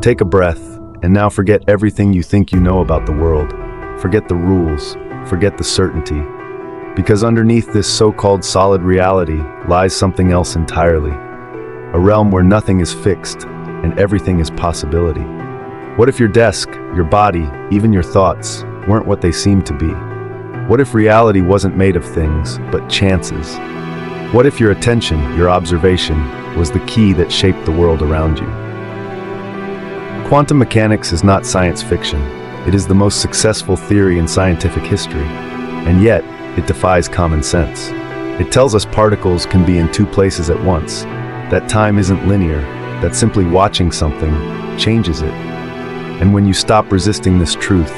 Take a breath, and now forget everything you think you know about the world. Forget the rules, forget the certainty. Because underneath this so-called solid reality lies something else entirely. A realm where nothing is fixed, and everything is possibility. What if your desk, your body, even your thoughts, weren't what they seemed to be? What if reality wasn't made of things, but chances? What if your attention, your observation, was the key that shaped the world around you? Quantum mechanics is not science fiction. It is the most successful theory in scientific history, and yet it defies common sense. It tells us particles can be in two places at once, that time isn't linear, that simply watching something changes it. And when you stop resisting this truth,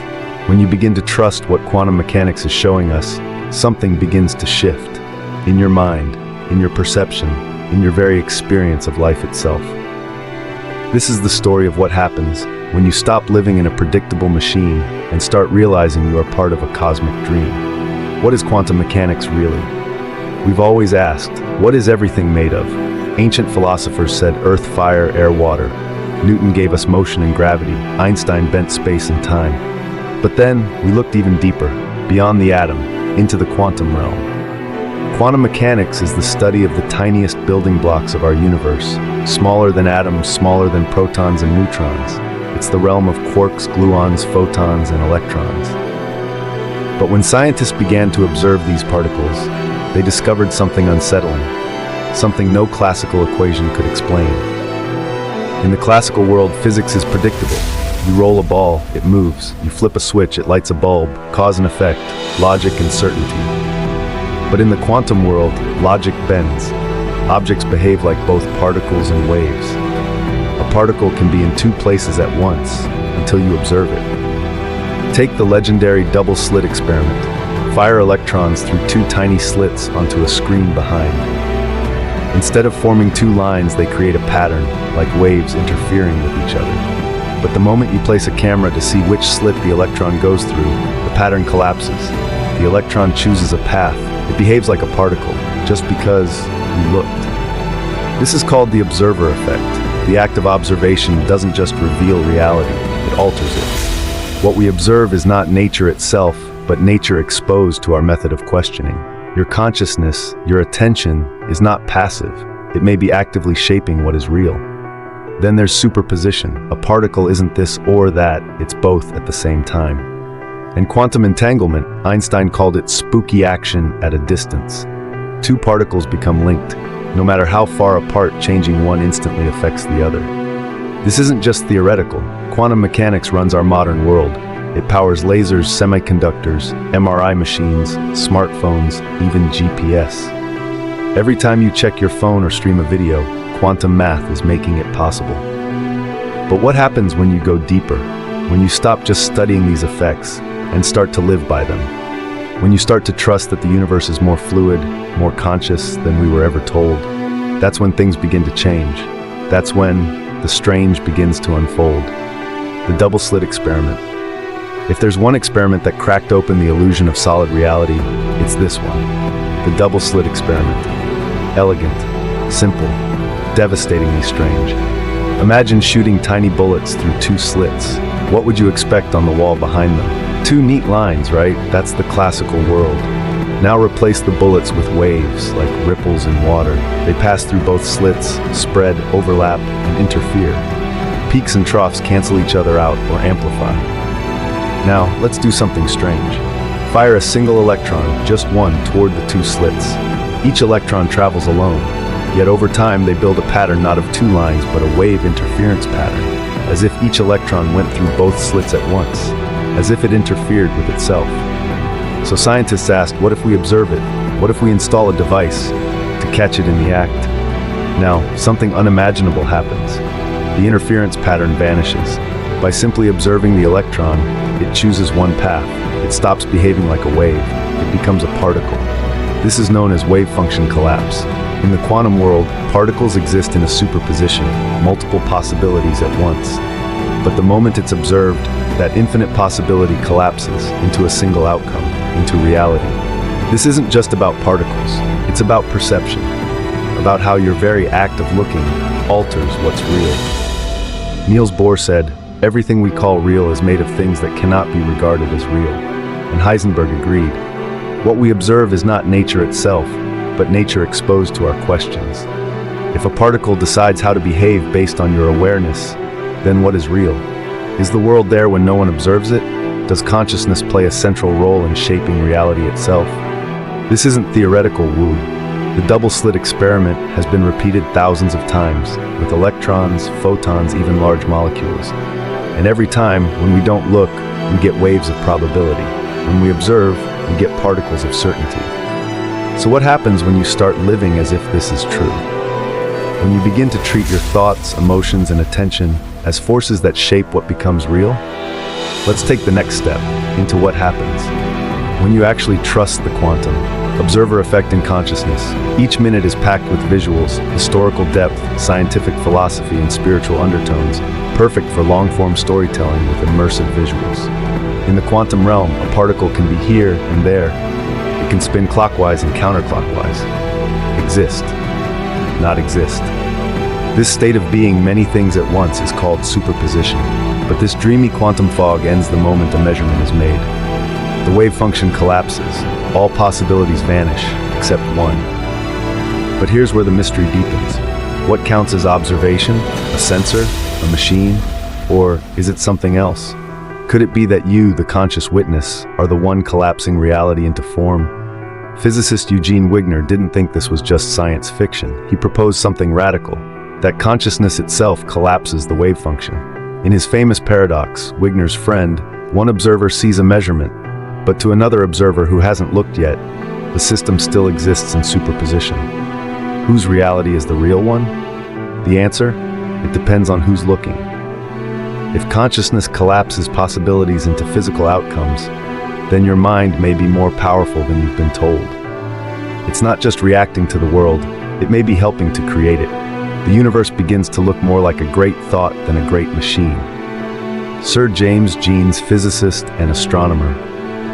when you begin to trust what quantum mechanics is showing us, something begins to shift. In your mind, in your perception, in your very experience of life itself. This is the story of what happens when you stop living in a predictable machine and start realizing you are part of a cosmic dream. What is quantum mechanics really? We've always asked, what is everything made of? Ancient philosophers said earth, fire, air, water. Newton gave us motion and gravity. Einstein bent space and time. But then we looked even deeper, beyond the atom, into the quantum realm. Quantum mechanics is the study of the tiniest building blocks of our universe, smaller than atoms, smaller than protons and neutrons. It's the realm of quarks, gluons, photons, and electrons. But when scientists began to observe these particles, they discovered something unsettling, something no classical equation could explain. In the classical world, physics is predictable. You roll a ball, it moves. You flip a switch, it lights a bulb. Cause and effect, logic and certainty. But in the quantum world, logic bends. Objects behave like both particles and waves. A particle can be in two places at once until you observe it. Take the legendary double-slit experiment. Fire electrons through two tiny slits onto a screen behind. Instead of forming two lines, they create a pattern, like waves interfering with each other. But the moment you place a camera to see which slit the electron goes through, the pattern collapses. The electron chooses a path. It behaves like a particle, just because you looked. This is called the observer effect. The act of observation doesn't just reveal reality, it alters it. What we observe is not nature itself, but nature exposed to our method of questioning. Your consciousness, your attention, is not passive. It may be actively shaping what is real. Then there's superposition. A particle isn't this or that, it's both at the same time. In quantum entanglement, Einstein called it spooky action at a distance. Two particles become linked. No matter how far apart, changing one instantly affects the other. This isn't just theoretical. Quantum mechanics runs our modern world. It powers lasers, semiconductors, MRI machines, smartphones, even GPS. Every time you check your phone or stream a video, quantum math is making it possible. But what happens when you go deeper? When you stop just studying these effects and start to live by them? When you start to trust that the universe is more fluid, more conscious than we were ever told? That's when things begin to change. That's when the strange begins to unfold. The double-slit experiment. If there's one experiment that cracked open the illusion of solid reality, it's this one. The double-slit experiment. Elegant, simple, devastatingly strange. Imagine shooting tiny bullets through two slits. What would you expect on the wall behind them? Two neat lines, right? That's the classical world. Now replace the bullets with waves, like ripples in water. They pass through both slits, spread, overlap, and interfere. Peaks and troughs cancel each other out or amplify. Now, let's do something strange. Fire a single electron, just one, toward the two slits. Each electron travels alone, yet over time they build a pattern not of two lines, but a wave interference pattern, as if each electron went through both slits at once, as if it interfered with itself. So scientists asked, what if we observe it? What if we install a device to catch it in the act? Now, something unimaginable happens. The interference pattern vanishes. By simply observing the electron, it chooses one path. It stops behaving like a wave. It becomes a particle. This is known as wave function collapse. In the quantum world, particles exist in a superposition, multiple possibilities at once. But the moment it's observed, that infinite possibility collapses into a single outcome, into reality. This isn't just about particles, it's about perception, about how your very act of looking alters what's real. Niels Bohr said, "Everything we call real is made of things that cannot be regarded as real." And Heisenberg agreed. What we observe is not nature itself, but nature exposed to our questions. If a particle decides how to behave based on your awareness, then what is real? Is the world there when no one observes it? Does consciousness play a central role in shaping reality itself? This isn't theoretical woo. The double-slit experiment has been repeated thousands of times, with electrons, photons, even large molecules. And every time, when we don't look, we get waves of probability. When we observe, we get particles of certainty. So what happens when you start living as if this is true? When you begin to treat your thoughts, emotions, and attention as forces that shape what becomes real? Let's take the next step into what happens when you actually trust the quantum observer effect in consciousness. Each minute is packed with visuals, historical depth, scientific philosophy, and spiritual undertones, perfect for long-form storytelling with immersive visuals. In the quantum realm, a particle can be here and there. It can spin clockwise and counterclockwise. Exist, not exist. This state of being many things at once is called superposition. But this dreamy quantum fog ends the moment a measurement is made. The wave function collapses. All possibilities vanish, except one. But here's where the mystery deepens. What counts as observation? A sensor? A machine? Or is it something else? Could it be that you, the conscious witness, are the one collapsing reality into form? Physicist Eugene Wigner didn't think this was just science fiction. He proposed something radical, that consciousness itself collapses the wave function. In his famous paradox, Wigner's friend, one observer sees a measurement, but to another observer who hasn't looked yet, the system still exists in superposition. Whose reality is the real one? The answer? It depends on who's looking. If consciousness collapses possibilities into physical outcomes, then your mind may be more powerful than you've been told. It's not just reacting to the world, it may be helping to create it. The universe begins to look more like a great thought than a great machine. Sir James Jeans, physicist and astronomer.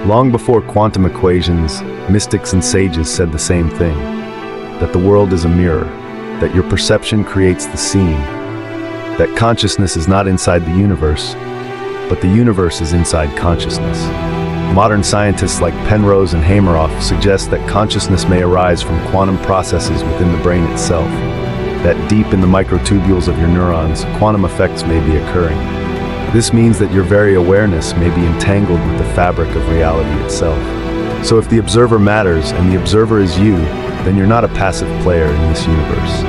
Long before quantum equations, mystics and sages said the same thing, that the world is a mirror, that your perception creates the scene, that consciousness is not inside the universe, but the universe is inside consciousness. Modern scientists like Penrose and Hameroff suggest that consciousness may arise from quantum processes within the brain itself, that deep in the microtubules of your neurons, quantum effects may be occurring. This means that your very awareness may be entangled with the fabric of reality itself. So if the observer matters and the observer is you, then you're not a passive player in this universe.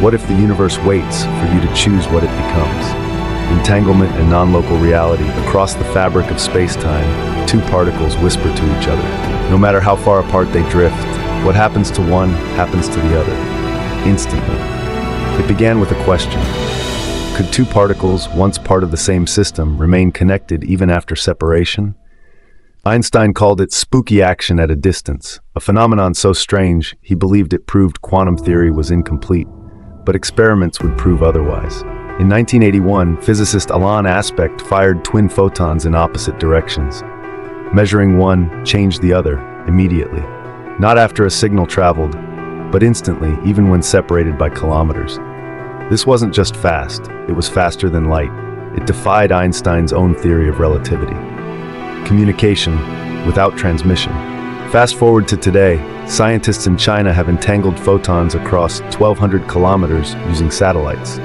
What if the universe waits for you to choose what it becomes? Entanglement and non-local reality. Across the fabric of space-time, two particles whisper to each other. No matter how far apart they drift, what happens to one happens to the other, instantly. It began with a question. Could two particles, once part of the same system, remain connected even after separation? Einstein called it spooky action at a distance, a phenomenon so strange he believed it proved quantum theory was incomplete, but experiments would prove otherwise. In 1981, physicist Alain Aspect fired twin photons in opposite directions. Measuring one changed the other immediately. Not after a signal traveled, but instantly, even when separated by kilometers. This wasn't just fast, it was faster than light. It defied Einstein's own theory of relativity. Communication without transmission. Fast forward to today, scientists in China have entangled photons across 1,200 kilometers using satellites.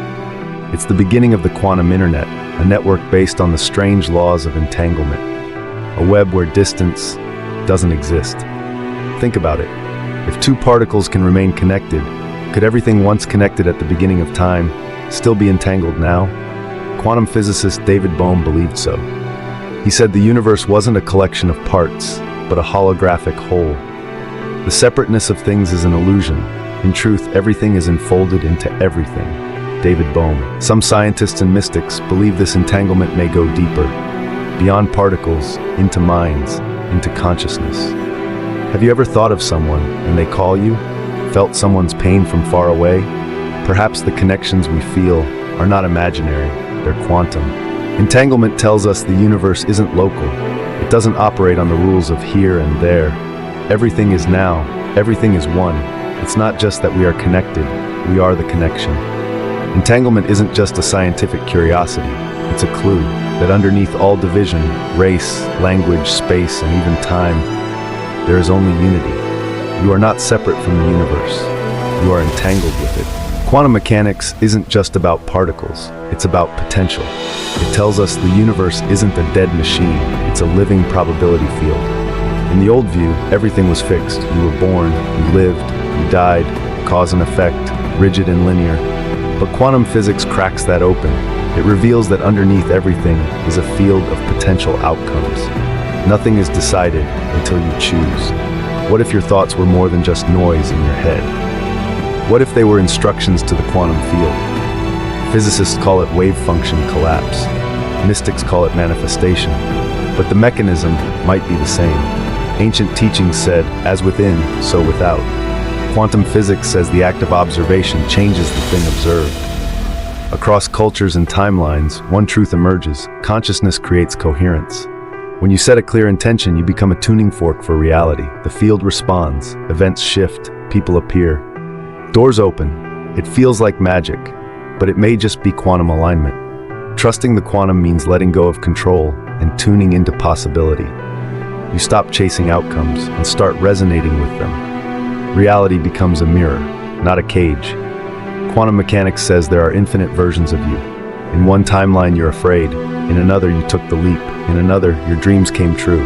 It's the beginning of the quantum internet, a network based on the strange laws of entanglement. A web where distance doesn't exist. Think about it. If two particles can remain connected, could everything once connected at the beginning of time still be entangled now? Quantum physicist David Bohm believed so. He said the universe wasn't a collection of parts, but a holographic whole. The separateness of things is an illusion. In truth, everything is enfolded into everything. David Bohm. Some scientists and mystics believe this entanglement may go deeper, beyond particles, into minds, into consciousness. Have you ever thought of someone and they call you? Felt someone's pain from far away? Perhaps the connections we feel are not imaginary, they're quantum. Entanglement tells us the universe isn't local. It doesn't operate on the rules of here and there. Everything is now, everything is one. It's not just that we are connected, we are the connection. Entanglement isn't just a scientific curiosity, it's a clue that underneath all division, race, language, space, and even time, there is only unity. You are not separate from the universe. You are entangled with it. Quantum mechanics isn't just about particles, it's about potential. It tells us the universe isn't a dead machine, it's a living probability field. In the old view, everything was fixed. You were born, you lived, you died, cause and effect, rigid and linear. But quantum physics cracks that open. It reveals that underneath everything is a field of potential outcomes. Nothing is decided until you choose. What if your thoughts were more than just noise in your head? What if they were instructions to the quantum field? Physicists call it wave function collapse. Mystics call it manifestation. But the mechanism might be the same. Ancient teachings said, as within, so without. Quantum physics says the act of observation changes the thing observed. Across cultures and timelines, one truth emerges: consciousness creates coherence. When you set a clear intention, you become a tuning fork for reality. The field responds, events shift, people appear. Doors open. It feels like magic, but it may just be quantum alignment. Trusting the quantum means letting go of control and tuning into possibility. You stop chasing outcomes and start resonating with them. Reality becomes a mirror, not a cage. Quantum mechanics says there are infinite versions of you. In one timeline you're afraid, in another you took the leap, in another your dreams came true.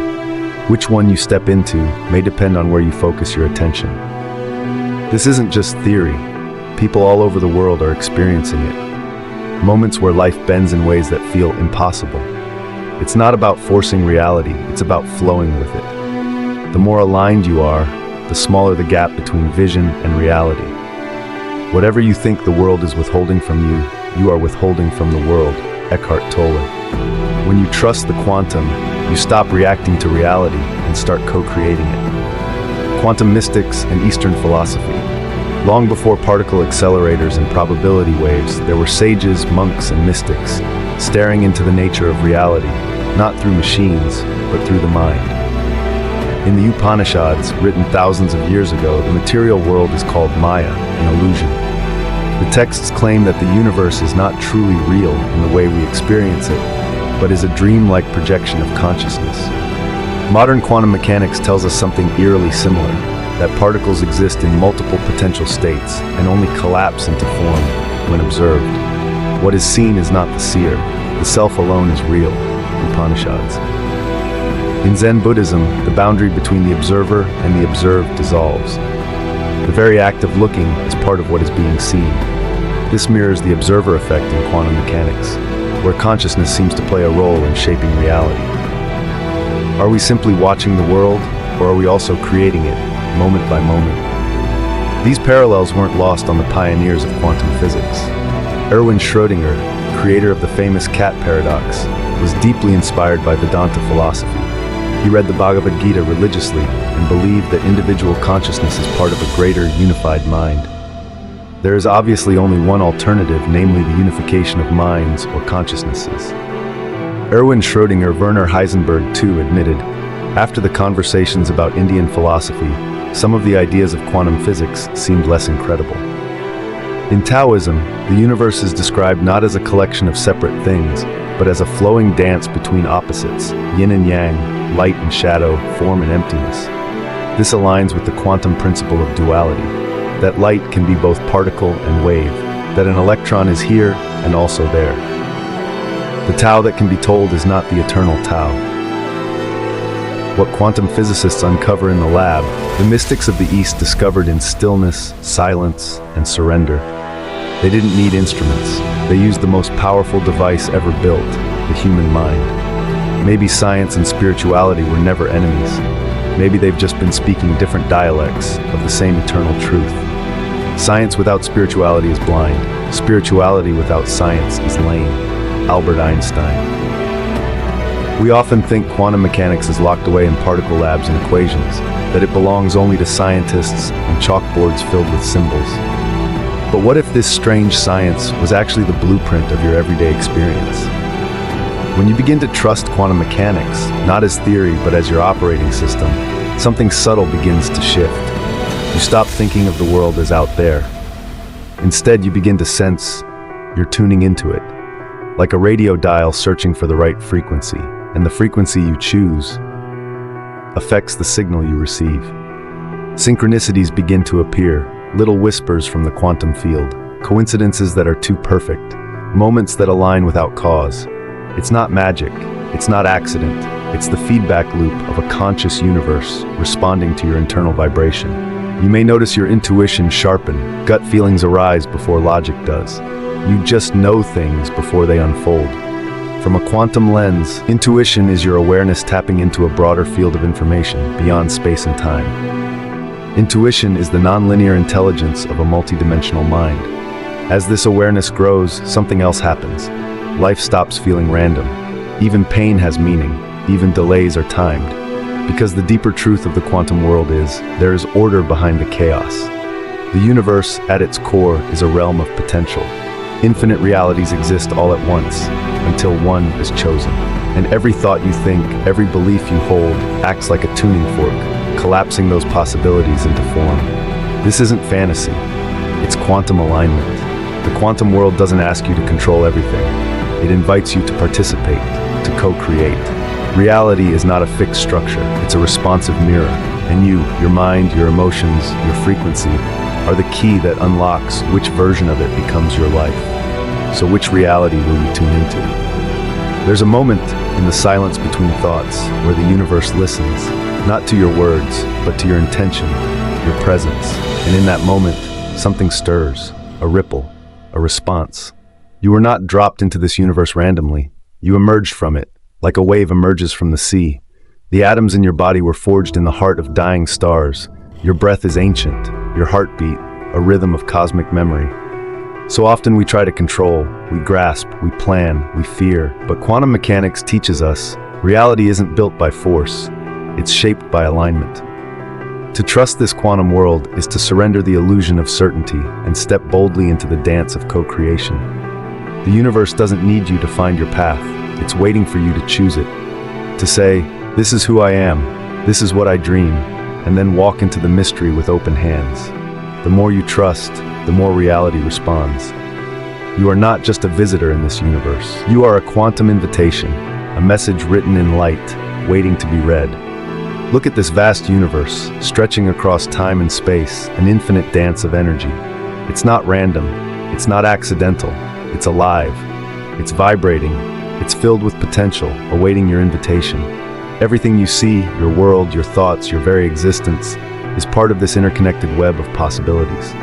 Which one you step into may depend on where you focus your attention. This isn't just theory. People all over the world are experiencing it. Moments where life bends in ways that feel impossible. It's not about forcing reality, it's about flowing with it. The more aligned you are, the smaller the gap between vision and reality. Whatever you think the world is withholding from you, you are withholding from the world. Eckhart Tolle. When you trust the quantum, you stop reacting to reality and start co-creating it. Quantum mystics and Eastern philosophy. Long before particle accelerators and probability waves, there were sages, monks, and mystics, staring into the nature of reality, not through machines, but through the mind. In the Upanishads, written thousands of years ago, the material world is called Maya, an illusion. The texts claim that the universe is not truly real in the way we experience it, but is a dream-like projection of consciousness. Modern quantum mechanics tells us something eerily similar, that particles exist in multiple potential states and only collapse into form when observed. What is seen is not the seer. The self alone is real. Upanishads. In Zen Buddhism, the boundary between the observer and the observed dissolves. The very act of looking is part of what is being seen. This mirrors the observer effect in quantum mechanics, where consciousness seems to play a role in shaping reality. Are we simply watching the world, or are we also creating it, moment by moment? These parallels weren't lost on the pioneers of quantum physics. Erwin Schrödinger, creator of the famous cat paradox, was deeply inspired by Vedanta philosophy. He read the Bhagavad Gita religiously and believed that individual consciousness is part of a greater, unified mind. There is obviously only one alternative, namely the unification of minds or consciousnesses. Erwin Schrödinger, Werner Heisenberg too admitted, after the conversations about Indian philosophy, some of the ideas of quantum physics seemed less incredible. In Taoism, the universe is described not as a collection of separate things, but as a flowing dance between opposites, yin and yang, light and shadow, form and emptiness. This aligns with the quantum principle of duality, that light can be both particle and wave, that an electron is here and also there. The Tao that can be told is not the eternal Tao. What quantum physicists uncover in the lab, the mystics of the East discovered in stillness, silence, and surrender. They didn't need instruments. They used the most powerful device ever built, the human mind. Maybe science and spirituality were never enemies. Maybe they've just been speaking different dialects of the same eternal truth. Science without spirituality is blind. Spirituality without science is lame. Albert Einstein. We often think quantum mechanics is locked away in particle labs and equations, that it belongs only to scientists and chalkboards filled with symbols. But what if this strange science was actually the blueprint of your everyday experience? When you begin to trust quantum mechanics, not as theory but as your operating system, something subtle begins to shift. You stop thinking of the world as out there. Instead, you begin to sense you're tuning into it. Like a radio dial searching for the right frequency, and the frequency you choose affects the signal you receive. Synchronicities begin to appear, little whispers from the quantum field, coincidences that are too perfect, moments that align without cause. It's not magic, it's not accident, it's the feedback loop of a conscious universe responding to your internal vibration. You may notice your intuition sharpen, gut feelings arise before logic does. You just know things before they unfold. From a quantum lens, intuition is your awareness tapping into a broader field of information beyond space and time. Intuition is the nonlinear intelligence of a multidimensional mind. As this awareness grows, something else happens. Life stops feeling random. Even pain has meaning. Even delays are timed. Because the deeper truth of the quantum world is, there is order behind the chaos. The universe, at its core, is a realm of potential. Infinite realities exist all at once, until one is chosen. And every thought you think, every belief you hold, acts like a tuning fork, collapsing those possibilities into form. This isn't fantasy, it's quantum alignment. The quantum world doesn't ask you to control everything. It invites you to participate, to co-create. Reality is not a fixed structure, it's a responsive mirror. And you, your mind, your emotions, your frequency, are the key that unlocks which version of it becomes your life. So which reality will you tune into? There's a moment in the silence between thoughts where the universe listens, not to your words, but to your intention, your presence. And in that moment, something stirs, a ripple, a response. You were not dropped into this universe randomly. You emerged from it, like a wave emerges from the sea. The atoms in your body were forged in the heart of dying stars. Your breath is ancient, your heartbeat, a rhythm of cosmic memory. So often we try to control, we grasp, we plan, we fear, but quantum mechanics teaches us reality isn't built by force, it's shaped by alignment. To trust this quantum world is to surrender the illusion of certainty and step boldly into the dance of co-creation. The universe doesn't need you to find your path, it's waiting for you to choose it. To say, this is who I am, this is what I dream, and then walk into the mystery with open hands. The more you trust, the more reality responds. You are not just a visitor in this universe. You are a quantum invitation, a message written in light, waiting to be read. Look at this vast universe, stretching across time and space, an infinite dance of energy. It's not random, it's not accidental, it's alive, it's vibrating, it's filled with potential, awaiting your invitation. Everything you see, your world, your thoughts, your very existence, is part of this interconnected web of possibilities.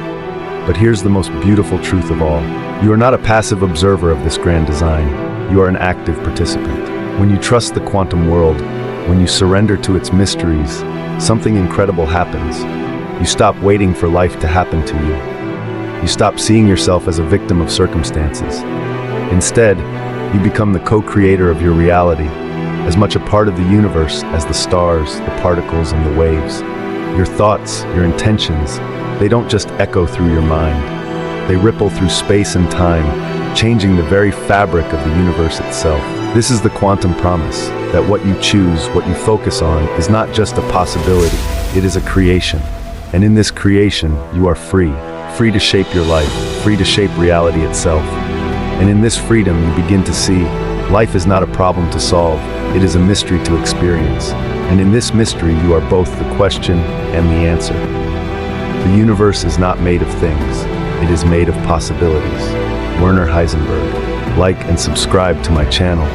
But here's the most beautiful truth of all. You are not a passive observer of this grand design. You are an active participant. When you trust the quantum world, when you surrender to its mysteries, something incredible happens. You stop waiting for life to happen to you. You stop seeing yourself as a victim of circumstances. Instead, you become the co-creator of your reality, as much a part of the universe as the stars, the particles, and the waves. Your thoughts, your intentions, they don't just echo through your mind. They ripple through space and time, changing the very fabric of the universe itself. This is the quantum promise, that what you choose, what you focus on, is not just a possibility, it is a creation. And in this creation, you are free. Free to shape your life, free to shape reality itself. And in this freedom, you begin to see, life is not a problem to solve, it is a mystery to experience. And in this mystery, you are both the question and the answer. The universe is not made of things, it is made of possibilities. Werner Heisenberg. Like and subscribe to my channel.